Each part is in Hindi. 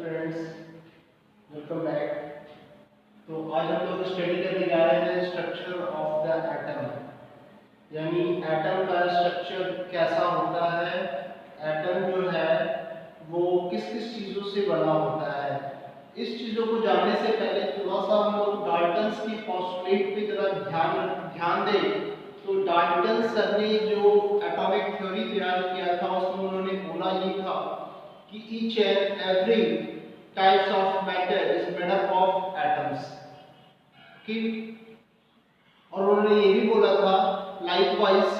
Students, welcome back. तो आज हम लोग स्टडी करने जा रहे हैं स्ट्रक्चर ऑफ द एटम, यानी एटम का स्ट्रक्चर कैसा होता है, एटम जो है वो किस किस चीज़ों से बना होता है। इस चीज़ों को जानने से पहले थोड़ा सा हम लोग डाल्टन्स की पोस्टुलेट की तरफ ध्यान दें। तो डाल्टन सर ने जो एटॉमिक थ्योरी तैयार किया था उसमें उन्होंने बोला ये था कि each and every types of matter is made up of atoms, ठीक। और उन्होंने ये भी बोला था लाइकवाइज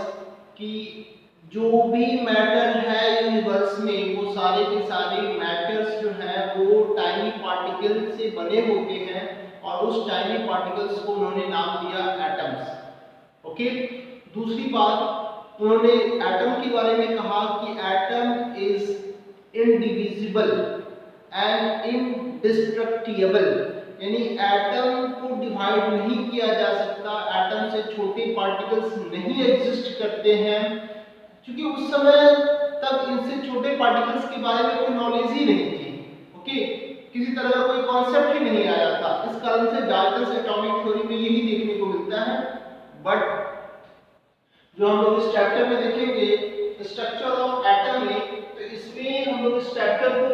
कि जो भी मैटर है यूनिवर्स में वो सारे के सारे मैटर्स जो हैं वो टाइनी पार्टिकल से बने होते हैं और उस टाइनी पार्टिकल्स को उन्होंने नाम दिया एटम्स। ओके, दूसरी बात उन्होंने एटम के बारे में कहा कि atom is indivisible and indestructible, यानी एटम को डिवाइड नहीं किया जा सकता, एटम से छोटे पार्टिकल्स नहीं एग्जिस्ट करते हैं, क्योंकि उस समय तक इनसे छोटे पार्टिकल्स के बारे में कोई नॉलेज ही नहीं थी। ओके, किसी तरह का कोई कॉन्सेप्ट ही नहीं आया था। इस कारण से डाल्टन्स एटॉमिक थ्योरी में यही देखने को मिलता है। बट जो हम लोग इस चैप्टर में देखेंगे स्ट्रक्चर ऑफ एटम में, तो इसमें हम लोग स्ट्रक्चर को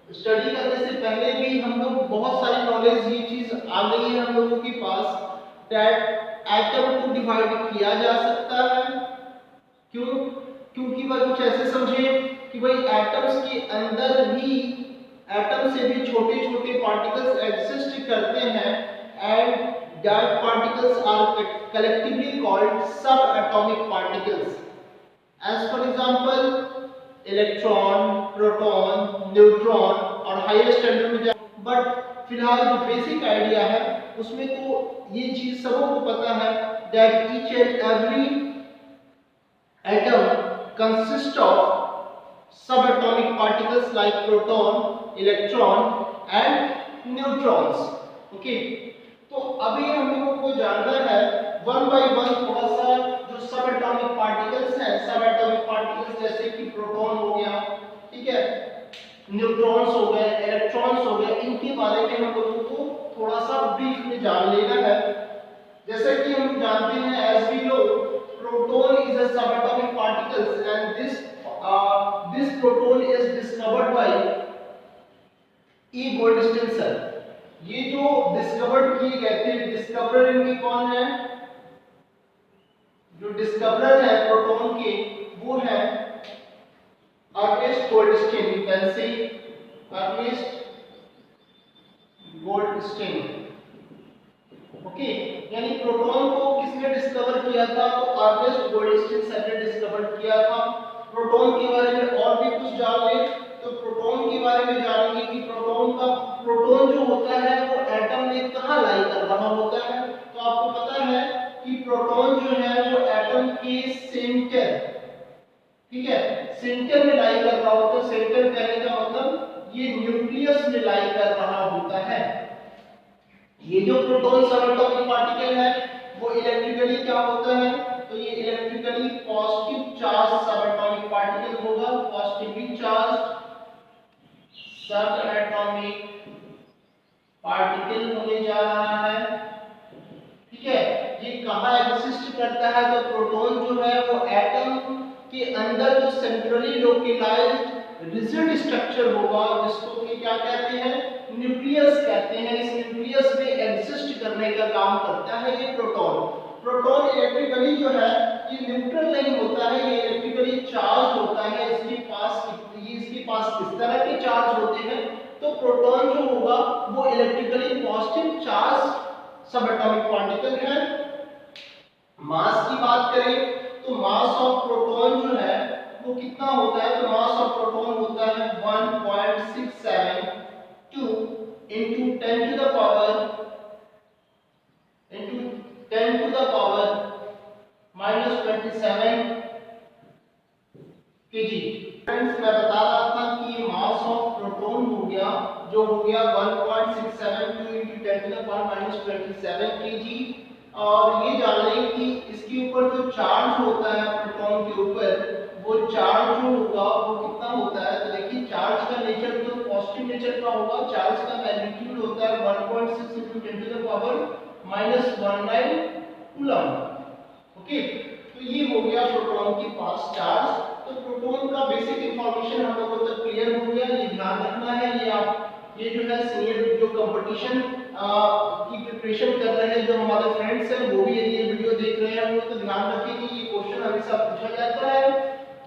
स्टडी करने से पहले भी हम लोग बहुत सारी नॉलेज ये चीज आ गई है हम लोगों के पास दैट एटम को डिवाइड किया जा सकता है। क्यों? क्योंकि वह कुछ ऐसे समझे कि भाई एटम्स के अंदर भी एटम से भी छोटे छोटे पार्टिकल्स एग्जिस्ट करते हैं and that particles are collectively called subatomic particles. As for example, electron, proton, neutron और higher standard में जाए। बट फिलहाल जो बेसिक आइडिया है उसमें तो ये चीज सबको को पता है that each and every atom consists of subatomic particles like proton, electron and neutrons. Okay, तो अभी हम लोगों को जानना है वन बाय वन थोड़ा सा जो सब एटॉमिक पार्टिकल्स हैं, सब एटॉमिक पार्टिकल्स जैसे कि प्रोटॉन हो गया, ठीक है, न्यूट्रॉन्स हो गए, इलेक्ट्रॉन्स हो गए, इनके बारे में हम लोगों को थोड़ा सा ब्रीफ में जान लेना है। जैसे कि हम जानते हैं as we know proton is a sub atomic particles and this proton is discovered by E Goldstein sir. ये जो डिस्कवर्ड किए गए थे, डिस्कवरर इनके कौन है? जो डिस्कवरर है प्रोटॉन के वो है Ernest Goldstein. You can say Ernest Goldstein. Okay, यानी प्रोटॉन को किसने डिस्कवर किया था? तो अर्नेस्ट गोल्डस्टीन सर ने डिस्कवर किया था। प्रोटॉन के बारे में और भी कुछ जान ले तो प्रोटॉन के बारे में जानेंगे कि प्रोटॉन जो होता है वो एटम में कहाँ लाई कर रहा होता है। तो आपको पता है कि प्रोटॉन जो है वो एटम के सेंटर, ठीक है, सेंटर में लाई कर रहा होता है। सेंटर कहने का मतलब ये न्यूक्लियस में लाई कर रहा होता है। ये जो प्रोटॉन सब एटॉमिक पार्टिकल है वो इलेक्ट्रिकली क्या होता है? तो ये इलेक्ट्रिकली पॉजिटिव चार्ज सब एटॉमिक पार्टिकल होगा, पॉजिटिवली चार्ज सब एटॉमिक पार्टिकल होने जा रहा है, ठीक है। ये कहाँ एग्जिस्ट करता है? तो प्रोटॉन जो है वो एटम के अंदर जो सेंट्रली लोकेलाइज्ड रिजिड स्ट्रक्चर होगा जिसको कि क्या कहते हैं? न्यूक्लियस कहते हैं। इस न्यूक्लियस में एग्जिस्ट करने का काम करता है ये प्रोटॉन। प्रोटॉन इलेक्ट्रिकली जो है ये न्यूट्रल नहीं होता है, ये इलेक्ट्रिकली चार्ज होता है। इसके पास किस तरह के चार्ज होते हैं? तो प्रोटॉन जो होगा वो इलेक्ट्रिकली पॉजिटिव चार्ज सब एटॉमिक पार्टिकल है। मास की बात करें तो मास ऑफ प्रोटॉन जो है वो कितना होता है? तो मास ऑफ प्रोटॉन होता है 1.672 into 10 to the power -27 kg। Friends, मैं बता रहा था कि मास ऑफ प्रोटॉन हो गया जो हो गया 1.672 into 10 to the power -27 kg। और ये जान लें कि इसके ऊपर जो चार्ज होता है प्रोटॉन के ऊपर, वो चार्ज जो होगा वो कितना होता है? तो देखिए चार्ज का नेचर तो पॉजिटिव नेचर का होगा, चार्ज का मैग्नीट्यूड होता है 1.6 into 10 to the power -19 coulomb. Okay, तो ये हो गया प्रोटॉन के पास चार्ज। तो प्रोटॉन का बेसिक इंफॉर्मेशन हम लोगों को क्लियर हो गया, ये ध्यान रखना है। ये जो है सीनियर जो कंपटीशन की प्रिपरेशन कर रहे हैं, जो हमारे फ्रेंड्स हैं, वो भी ये वीडियो देख रहे हैं, वो तो ध्यान रखें कि ये क्वेश्चन हमेशा पूछा जाता है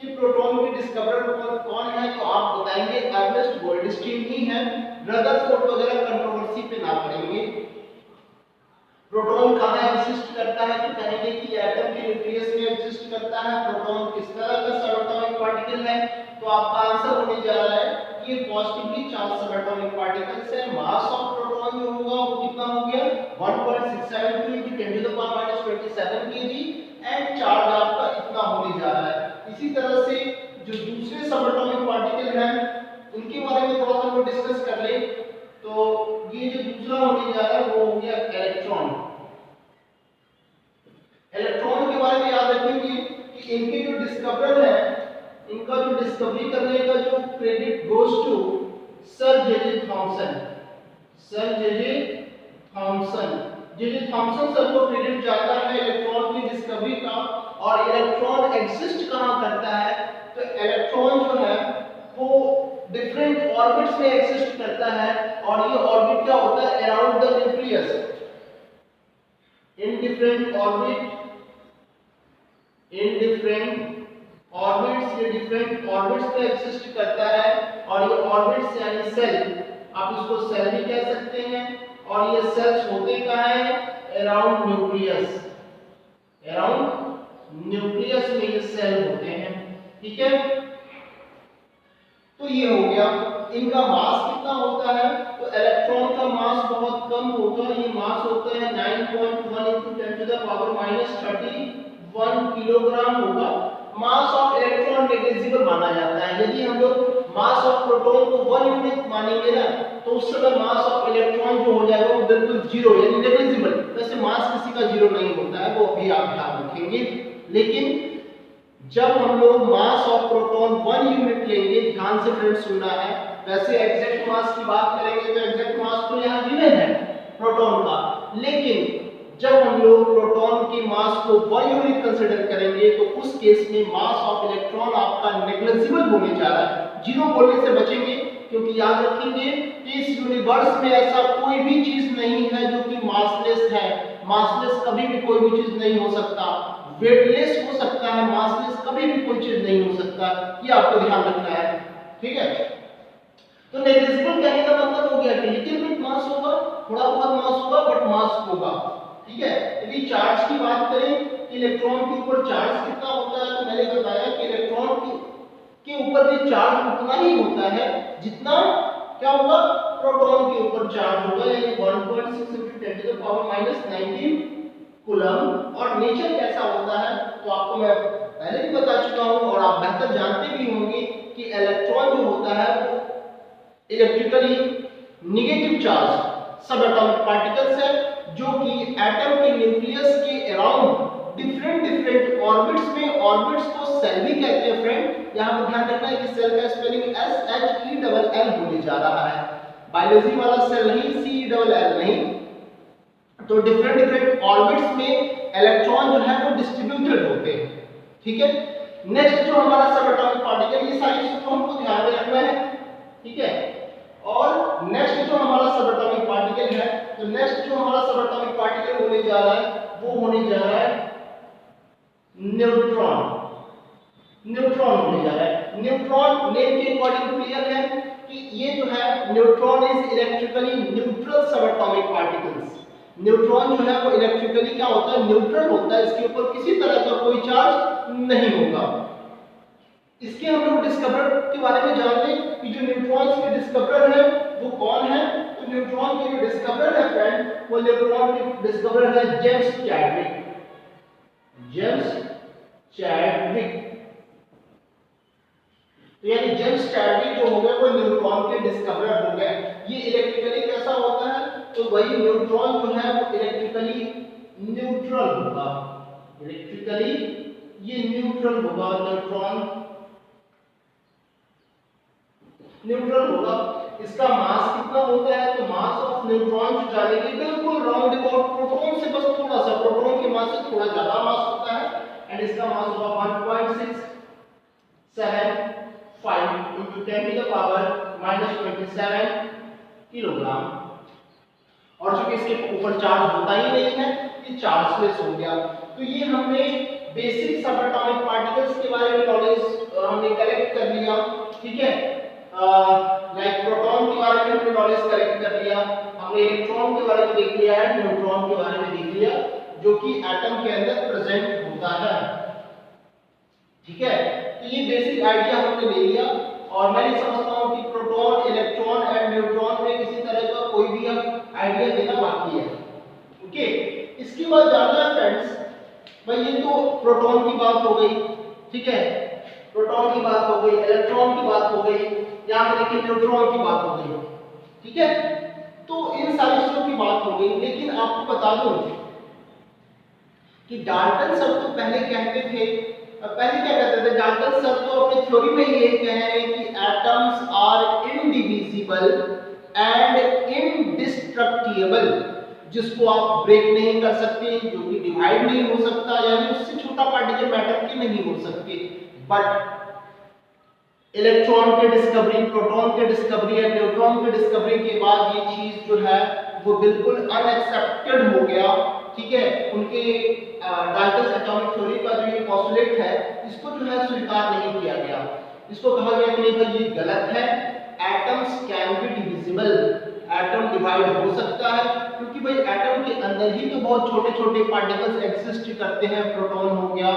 कि प्रोटॉन के डिस्कवरर कौन है, तो आप बताएंगे अर्नेस्ट गोल्डस्टीन ही है। रदरफोर्ड वगैरह कंट्रोवर्सी पे ना पड़ेंगे। प्रोटॉन कहाँ एग्जिस्ट करता है, तो कहेंगे कि एटम के न्यूक्लियस में एग्जिस्ट करता है। प्रोटॉन किस तरह का सबएटॉमिक पार्टिकल है, तो आपका आंसर होने जा रहा है कि ये पॉजिटिवली चार्ज सबएटॉमिक पार्टिकल्स है। मास ऑफ प्रोटॉन जो होगा वो कितना हो गया 1.672 into 10 to the power -27 kg and charge आपका इतना होने जा रहा है। इसी तरह से जो दूसरे सबएटॉमिक पार्टिकल हैं उनके बारे में थोड़ा सा हम डिस्कस कर ले। तो ये जो दूसरा होने जा रहा है वो हो गया इलेक्ट्रॉन। इलेक्ट्रॉन के बारे में याद रखेंगे कि इनके जो डिस्कवरर है, इनका जो डिस्कवरी करने का जो credit goes to sir J J. Thomson. Sir J J. Thomson, J J. Thomson sir को क्रेडिट जाता है इलेक्ट्रॉन की डिस्कवरी का। और इलेक्ट्रॉन एग्जिस्ट कहां करता है, तो इलेक्ट्रॉन जो है वो डिफरेंट ऑर्बिट्स में एग्जिस्ट करता है। और ये ऑर्बिट क्या होता है around the nucleus, in different orbit, in different orbits, ये डिफरेंट ऑर्बिट्स में एग्जिस्ट करता है। और ये ऑर्बिट्स यानी सेल, आप इसको सेल भी कह सकते हैं। और ये सेल्स होते कहां है, अराउंड न्यूक्लियस, अराउंड न्यूक्लियस में ये सेल होते हैं। ठीक है, तो ये हो गया। इनका मास कितना होता है, तो इलेक्ट्रॉन का मास बहुत कम होगा, ये मास होता है 9.1 into 10 to the power -31 kilogram होगा। मास ऑफ इलेक्ट्रॉन नेग्लिजिबल माना जाता है। यदि हम लोग मास ऑफ प्रोटॉन को 1 यूनिट मानेंगे ना, तो उस समय मास ऑफ इलेक्ट्रॉन जो हो जाएगा वो बिल्कुल जीरो यानी नेग्लिजिबल। वैसे मास किसी का जीरो नहीं होता है, वो अभी आप ध्यान रखेंगे। लेकिन जब हम लोग मास ऑफ प्रोटॉन 1 यूनिट लेंगे, ध्यान से फ्रेंड्स सुनना है, वैसे एग्जैक्ट मास की बात करेंगे तो एग्जैक्ट मास तो यहाँ गिवन है प्रोटॉन का, लेकिन जब हम लोग प्रोटॉन के मास को 1 यूनिट कंसीडर करेंगे तो उस केस में मास ऑफ इलेक्ट्रॉन आपका नेग्लिजिबल होने जा रहा है। जीरो बोलने से बचेंगे, क्योंकि याद रखेंगे कि इस यूनिवर्स में ऐसा कोई भी चीज नहीं है जो कि मासलेस है। मासलेस कभी भी कोई भी चीज नहीं हो सकता, वेटलेस हो सकता है, मासलेस कभी भी कोई चीज नहीं हो सकता, ये आपको ध्यान रखना है। ठीक है, तो नेग्लिजिबल कहने का मतलब हो गया कि लिटिल बिट मास होगा, थोड़ा बहुत मास होगा, बट मास होगा। ठीक है, यदि चार्ज की बात करें, इलेक्ट्रॉन के ऊपर चार्ज कितना होता है, तो मैंने बताया कि इलेक्ट्रॉन के ऊपर भी चार्ज उतना ही होता है जितना क्या होगा प्रोटॉन के ऊपर चार्ज होगा, यानी 1.6 into 10 to the power -19 coulomb. और नेचर कैसा होता है तो आपको मैं पहले भी बता चुका हूं और आप बेहतर जानते भी होंगे कि इलेक्ट्रॉन जो होता है वो electrically negative charge subatomic particles है, जो कि एटम के न्यूक्लियस के अराउंड डिफरेंट ऑर्बिट्स में, ऑर्बिट्स को सेल भी कहते हैं फ्रेंड। यहां पर ध्यान रखना है कि सेल का स्पेलिंग SHELL होने जा रहा है, बायोलॉजी वाला सेल नहीं, CELL नहीं। तो डिफरेंट ऑर्बिट्स में इलेक्ट्रॉन जो है वो डिस्ट्रीब्यूटेड होते हैं। ठीक है, नेक्स्ट जो हमारा सबएटॉमिक पार्टिकल, ये सारी चीजों को हमको ध्यान में रखना है। ठीक है, और नेक्स्ट जो हमारा सबएटॉमिक पार्टिकल है, तो नेक्स्ट जो हमारा सबएटॉमिक पार्टिकल होने जा रहा है वो होने जा रहा है न्यूट्रॉन। न्यूट्रॉन होने जा रहा है। न्यूट्रॉन नेम के अकॉर्डिंग क्लियर है कि ये जो है neutron is electrically neutral subatomic particles. Neutron जो है वो इलेक्ट्रिकली क्या होता है, न्यूट्रल होता है, इसके ऊपर किसी तरह का कोई चार्ज नहीं होगा। इसके हम लोग डिस्कवरर के बारे में जान लें कि जो न्यूट्रॉन्स के डिस्कवरर है वो कौन है। तो न्यूट्रॉन के जो डिस्कवरर है फ्रेंड, वो न्यूट्रॉन के डिस्कवरर है जेम्स चैडविक। जेम्स चैडविक, तो यानी जेम्स चैडविक जो हो गए वो न्यूट्रॉन के डिस्कवरर हो गए। ये इलेक्ट्रिकली कैसा होता है, तो वही न्यूट्रॉन जो है वो इलेक्ट्रिकली न्यूट्रल होगा, इलेक्ट्रिकली ये न्यूट्रल होगा, न्यूट्रॉन न्यूट्रल होगा। इसका न्यूट्रॉन जो जानेंगे बिल्कुल राउंड अबाउट प्रोटॉन से बस थोड़ा सा, प्रोटॉन के मास से थोड़ा ज्यादा मास होता है एंड इसका मास होगा 1.675 into 10 to the power -27 kilogram. और चूंकि इसके ऊपर चार्ज होता ही नहीं है, ये चार्जलेस हो गया। तो ये हमने बेसिक सब एटॉमिक पार्टिकल्स के बारे में नॉलेज हमने कलेक्ट कर लिया, ठीक है। लाइक प्रोटॉन के बारे में हमने नॉलेज कलेक्ट कर लिया, हमने इलेक्ट्रॉन के बारे में देख लिया है, न्यूट्रॉन के बारे में देख लिया जो कि एटम के अंदर प्रेजेंट होता है, ठीक है। तो ये बेसिक आइडिया हमने ले लिया और मैं नहीं समझता हूं कि प्रोटॉन, इलेक्ट्रॉन एंड न्यूट्रॉन में किसी तरह का कोई भी आइडिया देना बाकी है, ओके। इसके बाद जानना है फ्रेंड्स, भाई ये तो प्रोटॉन की बात हो गई, ठीक है, प्रोटॉन की बात हो गई, इलेक्ट्रॉन की बात हो गई, यहां पे देखिए न्यूट्रॉन की बात हो गई, ठीक है। तो इन सारी चीजों की बात हो गई, लेकिन आपको बता दूं कि डाल्टन सर तो पहले कहते थे, पहले क्या कहते थे डाल्टन सर, तो अपनी थ्योरी में ये कह रहे हैं कि atoms are indivisible and indestructible, जिसको आप ब्रेक नहीं कर सकते, जो कि डिवाइड नहीं हो सकता, यानी उससे छोटा पार्टिकल मैटर के नहीं हो सकते। बट इलेक्ट्रॉन के डिस्कवरी, प्रोटॉन के डिस्कवरी एंड न्यूट्रॉन के डिस्कवरी के बाद ये चीज जो है वो बिल्कुल अनएक्सेप्टेड हो गया, ठीक है। उनके डाल्टन एटॉमिक थ्योरी का जो ये पोस्टुलेट है, इसको जो है स्वीकार नहीं किया गया, इसको कहा गया कि नहीं भाई ये गलत है, atoms can be divisible, atom divide हो सकता है, क्योंकि भाई एटम के अंदर ही तो बहुत छोटे छोटे पार्टिकल्स एग्जिस्ट करते हैं, प्रोटॉन हो गया,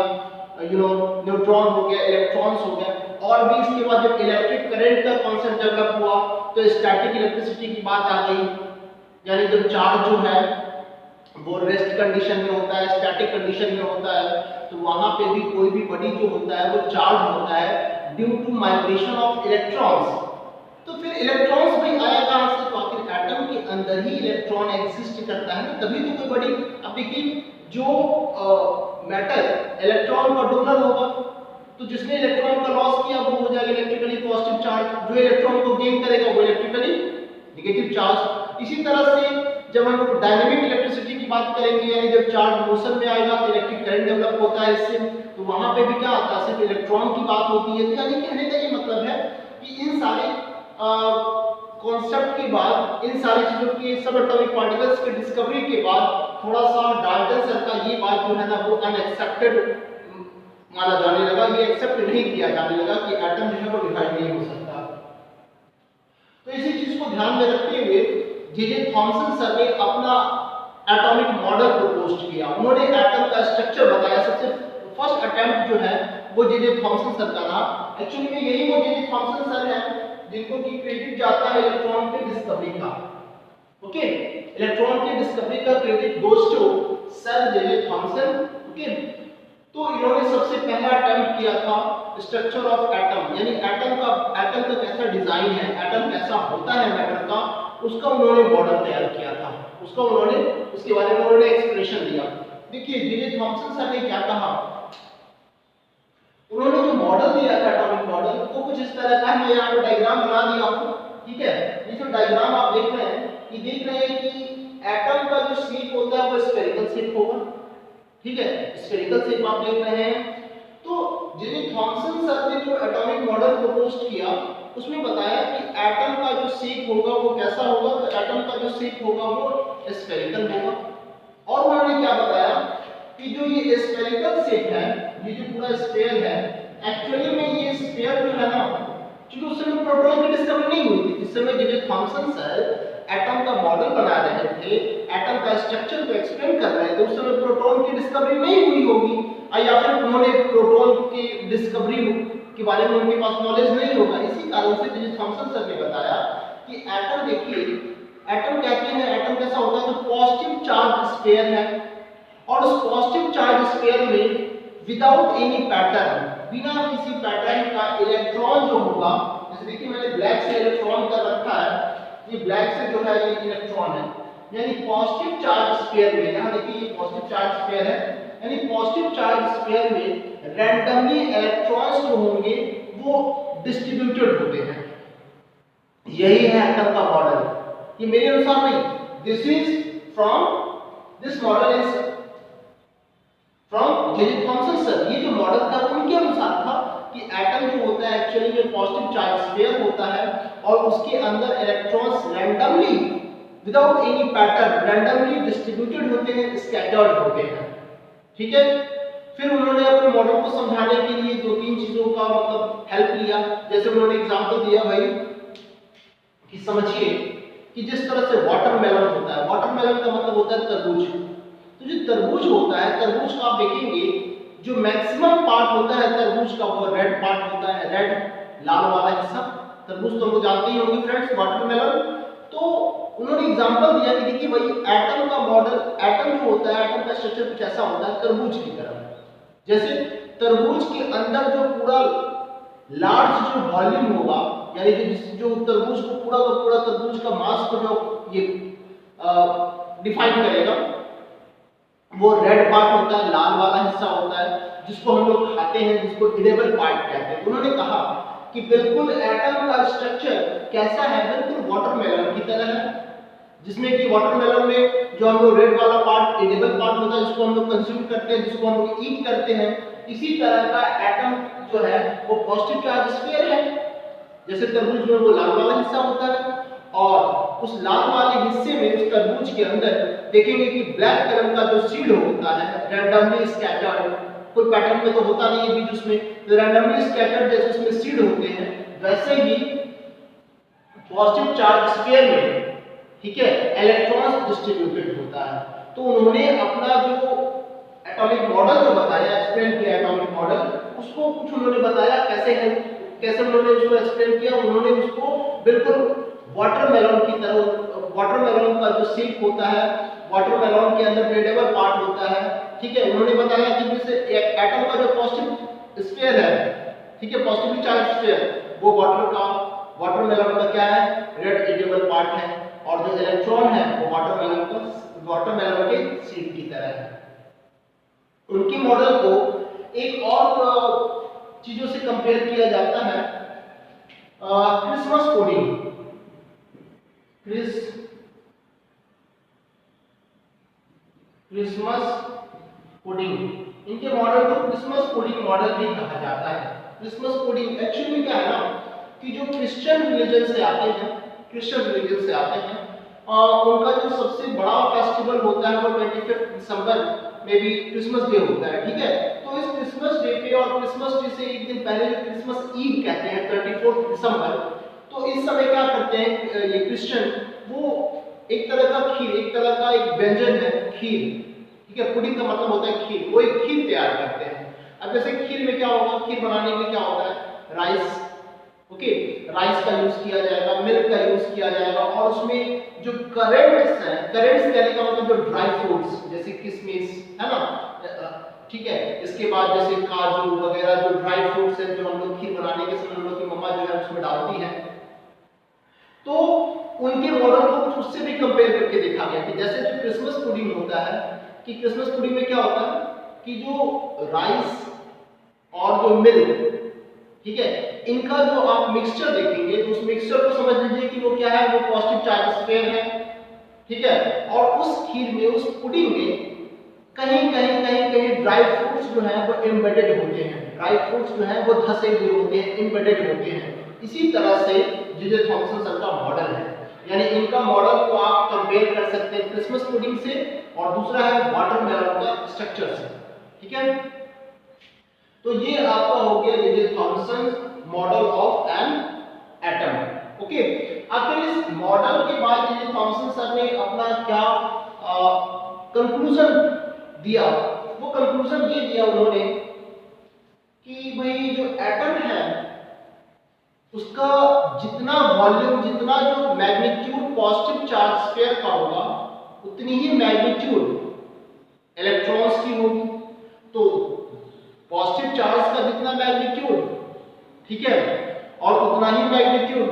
न्यूट्रॉन हो गया, इलेक्ट्रॉन्स हो गया, और भी इसके बाद जब इलेक्ट्रिक करंट का कांसेप्ट डेवलप हुआ तो स्टैटिक इलेक्ट्रिसिटी की बात आ गई, यानी जब चार्ज जो है वो रेस्ट कंडीशन में होता है, स्टैटिक कंडीशन में होता है, तो वहां पे भी कोई भी बॉडी जो होता है वो चार्ज होता है due to migration of electrons. तो फिर इलेक्ट्रॉन्स भी आया कहां से, तो आखिर एटम के अंदर ही इलेक्ट्रॉन एग्जिस्ट करता है ना, तभी तो कोई बॉडी। अब देखिए जो मेटल इलेक्ट्रॉन का डोनर होगा, तो जिसने इलेक्ट्रॉन का लॉस किया वो हो जाएगा इलेक्ट्रिकली पॉजिटिव चार्ज, जो इलेक्ट्रॉन को गेन करेगा वो इलेक्ट्रिकली नेगेटिव चार्ज। इसी तरह से जब हम डायनामिक इलेक्ट्रिसिटी की बात करेंगे, यानी जब चार्ज मोशन में आएगा तो इलेक्ट्रिक करंट डेवलप होता है इससे, तो वहां पे भी क्या आता है, सिर्फ इलेक्ट्रॉन की बात होती है। तो यानी कहने का ये मतलब है कि इन सारे कॉन्सेप्ट के बाद, इन सारी चीजों के सब एटॉमिक पार्टिकल्स के डिस्कवरी के बाद थोड़ा सा डाल्टन सर का ये बात जो है ना वो अनएक्सेप्टेड माना जाने लगा, ये एक्सेप्ट नहीं किया जाने लगा कि एटम जो है वो डिवाइड नहीं हो सकता। तो इसी चीज को ध्यान में रखते हुए जे थॉमसन सर ने अपना एटॉमिक मॉडल प्रपोज किया, उन्होंने एटम का स्ट्रक्चर बताया। सबसे फर्स्ट अटेम्प्ट जो है वो जे थॉमसन सर का था। एक्चुअली में यही वो जे थॉमसन सर हैं जिनको की क्रेडिट जाता है इलेक्ट्रॉन के डिस्कवरी का, ओके। इलेक्ट्रॉन के डिस्कवरी का credit goes to sir J Thomson, okay. तो इन्होंने सबसे पहला अटेम्प्ट किया था स्ट्रक्चर ऑफ एटम, यानी एटम का कैसा डिजाइन है, एटम कैसा होता है मैटर का, उसका उन्होंने मॉडल तैयार किया था, उसके बारे में उन्होंने एक्सप्रेशन दिया। देखिए जे थॉमसन सर ने क्या कहा, उन्होंने जो मॉडल दिया था एटॉमिक मॉडल, वो कुछ इस तरह का है। मैं यहाँ पे डायग्राम बना दिया हूँ, ठीक है। ये जो डायग्राम आप देख रहे हैं कि एटम का जो शेप होता है वो स्फेरिकल शेप होगा, ठीक है, स्फेरिकल शेप आप देख रहे हैं। तो जे थॉमसन सर ने जो एटॉमिक मॉडल प्रपोज किया उसमें बताया कि एटम का जो शेप होगा वो कैसा होगा, तो एटम का जो शेप होगा वो स्फेरिकल होगा। और उन्होंने क्या बताया कि जो ये स्फेरिकल शेप है, ये जो पूरा स्फीयर है, एक्चुअली में ये स्फीयर जो है ना, क्योंकि उस समय प्रोटॉन की डिस्कवरी नहीं हुई थी, इस समय जे थॉमसन सर एटम का मॉडल बना रहे थे, एटम का स्ट्रक्चर को एक्सप्लेन कर रहे थे, उस समय प्रोटॉन की डिस्कवरी नहीं हुई होगी, या फिर उन्होंने प्रोटॉन की डिस्कवरी के बारे में उनके पास नॉलेज नहीं होगा। इसी कारण से जे थॉमसन सर ने बताया कि एटम, देखिए एटम कहते हैं, एटम कैसा होता है, तो पॉजिटिव चार्ज स्फीयर है, और उस पॉजिटिव चार्ज स्फीयर में विदाउट एनी पैटर्न, बिना किसी पैटर्न का इलेक्ट्रॉन जो होगा, जैसे देखिए मैंने ब्लैक से इलेक्ट्रॉन कर रखा है, ये ब्लैक से जो है ये इलेक्ट्रॉन है, यानी पॉजिटिव चार्ज स्फीयर में, यहाँ देखिए ये पॉजिटिव चार्ज स्फीयर है, यानी पॉजिटिव चार्ज स्फीयर में रैंडमली इलेक्ट्रॉन्स जो होंगे वो डिस्ट्रीब्यूटेड होते हैं। यही है एटम का मॉडल। ये मेरे अनुसार नहीं, this is from this model is from J Thomson sir. ये जो मॉडल था उनके अनुसार था कि एटम जो होता है एक्चुअली में पॉजिटिव चार्ज स्फीयर होता है और उसके अंदर electrons randomly without any pattern randomly distributed होते हैं, स्कैटर्ड होते हैं। ठीक है, फिर उन्होंने अपने मॉडल को समझाने के लिए दो तीन चीजों का मतलब हेल्प लिया। जैसे उन्होंने एग्जांपल दिया भाई कि समझिए कि जिस तरह से वाटरमेलन होता है, वाटरमेलन का मतलब होता है तरबूज। तो जो तरबूज होता है, तरबूज का आप देखेंगे जो मैक्सिमम पार्ट होता है तरबूज का वो रेड पार्ट होता है, रेड लाल वाला हिस्सा। तरबूज तो हम लोग जानते ही होंगे फ्रेंड्स, वाटरमेलन। तो उन्होंने एग्जांपल दिया कि देखिए भाई एटम का मॉडल, एटम जो होता है एटम का स्ट्रक्चर कुछ ऐसा होता है तरबूज की तरह। जैसे तरबूज के अंदर जो पूरा लार्ज जो वॉल्यूम होगा, यानी जो तरबूज को पूरा का पूरा तरबूज का मास को जो ये डिफाइन करेगा वो रेड पार्ट होता है, लाल वाला हिस्सा होता है जिसको हम लोग खाते हैं, जिसको इडेबल पार्ट कहते हैं। उन्होंने कहा कि बिल्कुल एटम का स्ट्रक्चर कैसा है, बिल्कुल वाटरमेलन की तरह है, जिसमें कि वाटरमेलन में जो हम लोग रेड वाला पार्ट इडेबल पार्ट होता है जिसको हम लोग कंज्यूम करते हैं, जिसको हम लोग ईट करते हैं, इसी तरह का एटम जो है वो पॉजिटिव चार्ज स्फीयर है। जैसे तरबूज में वो लाल वाला हिस्सा होता है और उस लाल वाले हिस्से में उस तरबूज के अंदर देखेंगे कि ब्लैक कलर का जो सीड होता है रैंडमली स्कैटर्ड, कोई पैटर्न में तो होता नहीं है बीच उसमें, तो रैंडमली स्कैटर्ड जैसे उसमें सीड होते हैं वैसे ही पॉजिटिव चार्ज स्फीयर में, ठीक है, इलेक्ट्रॉन्स डिस्ट्रीब्यूटेड होता है। तो उन्होंने अपना जो एटॉमिक मॉडल जो बताया, एक्सप्लेन किया एटॉमिक मॉडल, उसको कुछ उन्होंने बताया कैसे है, कैसे उन्होंने उसको एक्सप्लेन किया। उन्होंने उसको बिल्कुल वाटरमेलन की तरह, वाटरमेलन का जो सीड होता है, वाटरमेलन के अंदर ब्रेडेबल पार्ट होता है, ठीक है, उन्होंने बताया कि जैसे एटम का जो पॉजिटिव स्फीयर है, ठीक है, पॉजिटिवली चार्ज स्फीयर, वो वाटरमेलन का क्या है, रेड इडेबल पार्ट है, और जो इलेक्ट्रॉन है वो वाटरमेलन के सीड की तरह है। उनके मॉडल को एक और चीजों से कंपेयर किया जाता है, क्रिसमस पुडिंग। क्रिसमस पुडिंग, इनके मॉडल को क्रिसमस पुडिंग मॉडल भी कहा जाता है। क्रिसमस पुडिंग एक्चुअली क्या है ना कि जो क्रिश्चियन रिलीजन से आते हैं, उनका जो सबसे बड़ा फेस्टिवल होता है वो 25 दिसंबर में भी क्रिसमस डे होता है, ठीक है। तो इस क्रिसमस डे पे और क्रिसमस डे से एक दिन पहले जो क्रिसमस ईव कहते हैं 24 दिसंबर, तो इस समय क्या करते हैं ये क्रिश्चियन, वो एक तरह का खीर, एक तरह का एक व्यंजन है खीर, ठीक है, पुडिंग का मतलब होता है खीर, वो एक खीर तैयार करते हैं। अब जैसे खीर में क्या होगा, खीर बनाने में क्या होता है, राइस, ओके, राइस का यूज किया जाएगा, मिल्क का यूज किया जाएगा, और उसमें जो करेंट्स हैं, करेंट्स कहने का मतलब जो ड्राई फ्रूट्स जैसे किशमिश है ना, ठीक है, इसके बाद जैसे काजू वगैरह जो ड्राई फ्रूट्स हैं जो हम लोग खीर बनाने के समय हम लोग की मम्मा जो है उसमें डालती है। तो उनके मॉडल को कुछ उससे भी कंपेयर करके देखा गया कि जैसे जो क्रिसमस पुडिंग होता है कि क्रिसमस पुडिंग में क्या होता है कि जो राइस और जो मिल्क, ठीक है, इनका जो आप मिक्सचर देखेंगे तो उस मिक्सचर को समझ लीजिए कि वो क्या है, वो पॉजिटिव चार्ज स्फीयर है, ठीक है, और उस खीर में, उस पुडिंग में कहीं ड्राई फ्रूट्स जो हैं वो एम्बेडेड होते हैं, ड्राई फ्रूट्स जो हैं वो धसे हुए होते हैं, एम्बेडेड होते हैं। इसी तरह से जे थॉमसन सर का मॉडल है, यानी इनका मॉडल को आप कंपेयर कर सकते हैं क्रिसमस पुडिंग से, और दूसरा है वाटरमेलन का स्ट्रक्चर से, ठीक है। तो ये आपका हो गया J Thomson model of an atom, okay. आखिर इस मॉडल के बाद जे थॉमसन सर ने अपना क्या कंक्लूजन दिया, वो कंक्लूजन ये दिया उन्होंने कि भाई जो एटम है उसका जितना वॉल्यूम, जितना जो मैग्नीट्यूड पॉजिटिव चार्ज स्फीयर का होगा उतनी ही मैग्नीट्यूड इलेक्ट्रॉन्स की होगी। तो पॉजिटिव चार्ज का जितना मैग्नीट्यूड, ठीक है, और उतना ही मैग्नीट्यूड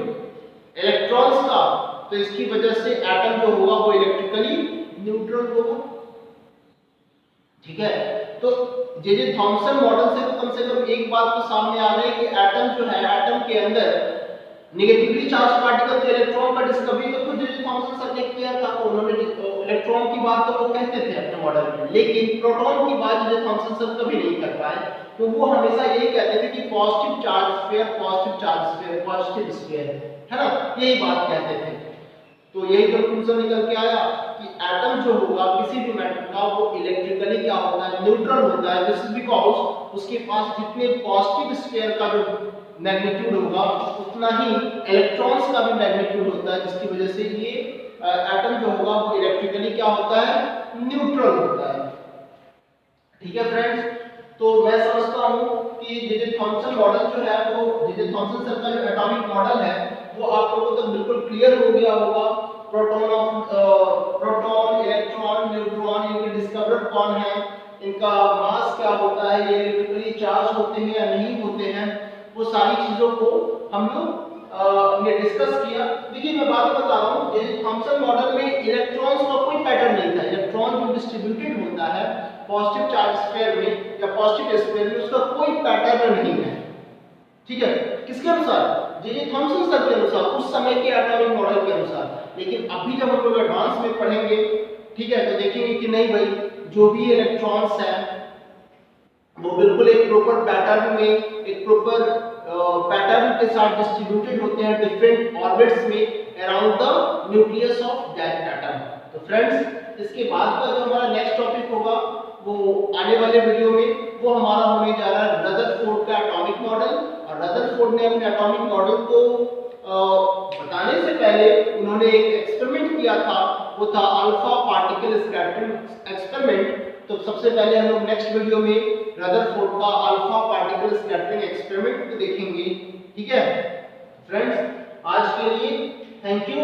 इलेक्ट्रॉन्स का, तो इसकी वजह से एटम जो होगा वो इलेक्ट्रिकली न्यूट्रल होगा, ठीक है। तो जे थॉमसन मॉडल से कम एक बात तो सामने आ गई कि एटम जो है, एटम के अंदर नेगेटिवली चार्ज पार्टिकल इलेक्ट्रॉन का डिस्कवरी तो खुद जे थॉमसन सर ने किया था, तो उन्होंने इलेक्ट्रॉन की बात तो वो कहते थे अपने मॉडल में, लेकिन प्रोटॉन की बात जे थॉमसन सर कभी नहीं कर पाए। तो वो हमेशा यही कहते थे कि positive charge sphere, positive charge sphere, positive sphere, है ना, यही बात कहते थे। तो यही कंक्लूजन निकल के आया कि एटम जो होगा किसी भी मैटर का वो इलेक्ट्रिकली क्या होता है, न्यूट्रल होता है। दिस इज बिकॉज उसके पास जितने पॉजिटिव स्फीयर का जो मैग्नीट्यूड होगा उतना ही इलेक्ट्रॉन्स का भी मैग्नीट्यूड होता है, जिसकी वजह से ये एटम जो होगा वो इलेक्ट्रिकली क्या होता है, न्यूट्रल होता है। ठीक है फ्रेंड्स, तो मैं समझता हूँ कि जे थॉमसन मॉडल जो है वो जे थॉमसन सर का जो एटॉमिक मॉडल है वो आप लोगों को तो बिल्कुल क्लियर हो गया होगा। प्रोटॉन, इलेक्ट्रॉन, न्यूट्रॉन, इनके डिस्कवरर कौन है, इनका मास क्या होता है, ये इलेक्ट्रिकली चार्ज होते हैं या नहीं होते हैं, वो सारी चीजों को हम लोग ने डिस्कस किया। देखिए मैं बात बता रहा हूँ, जैसे थॉमसन मॉडल में इलेक्ट्रॉन्स का कोई पैटर्न नहीं था। इलेक्ट्रॉन जो डिस्ट्रीब्यूटेड होता है पॉजिटिव चार्ज स्फीयर में या पॉजिटिव स्फीयर में, उसका कोई पैटर्न नहीं है। ठीक है, किसके अनुसार, जे थॉमसन सर के अनुसार, उस समय के एटॉमिक मॉडल के अनुसार। लेकिन अभी जब हम लोग एडवांस में पढ़ेंगे, ठीक है, तो देखेंगे कि नहीं भाई, जो भी इलेक्ट्रॉन्स हैं वो बिल्कुल एक प्रॉपर पैटर्न में, एक प्रॉपर पैटर्न के साथ डिस्ट्रीब्यूटेड होते हैं डिफरेंट ऑर्बिट्स में around the nucleus of that atom. तो फ्रेंड्स, इसके बाद का जो हमारा नेक्स्ट टॉपिक होगा वो आने वाले वीडियो में वो हमारा होने जा रहा है रदरफोर्ड का एटॉमिक मॉडल। और रदरफोर्ड ने अपने एटॉमिक मॉडल को बताने से पहले उन्होंने एक एक्सपेरिमेंट किया था, वो था अल्फा पार्टिकल स्कैटरिंग एक्सपेरिमेंट। तो सबसे पहले हम लोग नेक्स्ट वीडियो में रदरफोर्ड का अल्फा पार्टिकल स्कैटरिंग एक्सपेरिमेंट को देखेंगे। ठीक है फ्रेंड्स, आज के लिए थैंक यू।